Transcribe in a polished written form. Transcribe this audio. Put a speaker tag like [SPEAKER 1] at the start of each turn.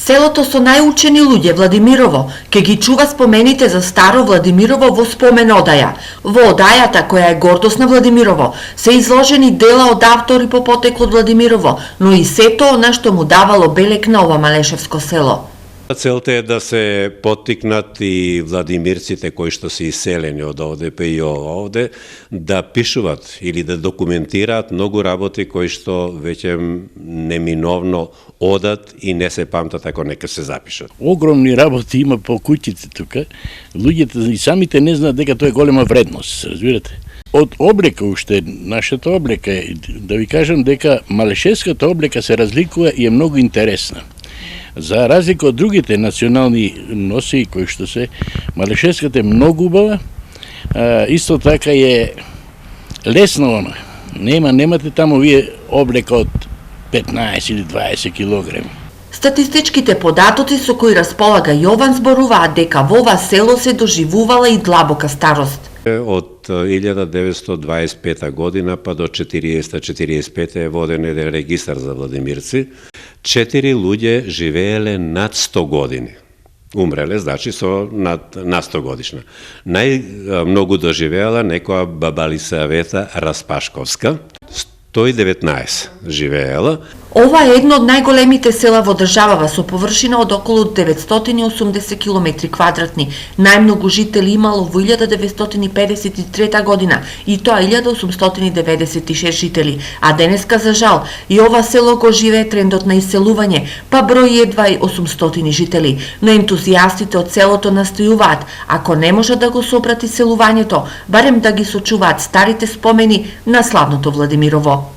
[SPEAKER 1] Селото со најучени луѓе Владимирово ке ги чува спомените за старо Владимирово во спомен одаја. Во одајата, која е гордост на Владимирово, се изложени дела од автори по потекло од Владимирово, но и сето она што му давало белек на ова малешевско село.
[SPEAKER 2] Целта е да се поттикнат и владимирците кои што се иселени од овде, па и овде, да пишуват или да документираат многу работи кои што веќе неминовно одат и не се памтат ако нека се запишат.
[SPEAKER 3] Огромни работи има по куќите тука. Луѓето и самите не знаат дека тоа е голема вредност, разбирате? Од облека уште, нашата облека, да ви кажам дека малешевската облека се разликува и е многу интересна. За разлика од другите национални носи кои што се, малешевската е многу убава, исто така е лесна она. Немате таму вие облека од 15 или 20 килограми.
[SPEAKER 1] Статистичките податоци со кои располага Јован зборуваат дека во ова село се доживувала и длабока старост.
[SPEAKER 2] Од 1925 година па до 40-45 е воден еден регистар за владимирци. 4 луѓе живееле над 100 години. Умреле, значи, со над 100 годишна. Најмногу доживеела некоја баба Лисавета Распашковска, 119 живеела.
[SPEAKER 1] Ова е едно од најголемите села во државава со површина од околу 980 км квадратни. Најмногу жители имало во 1953 година и тоа 1896 жители. А денеска, за жал, и ова село го живее трендот на иселување, па брои едва и 800 жители. Но ентузијастите од селото настојуваат, ако не може да го сопрати селувањето, барем да ги сочуваат старите спомени на славното Владимирово.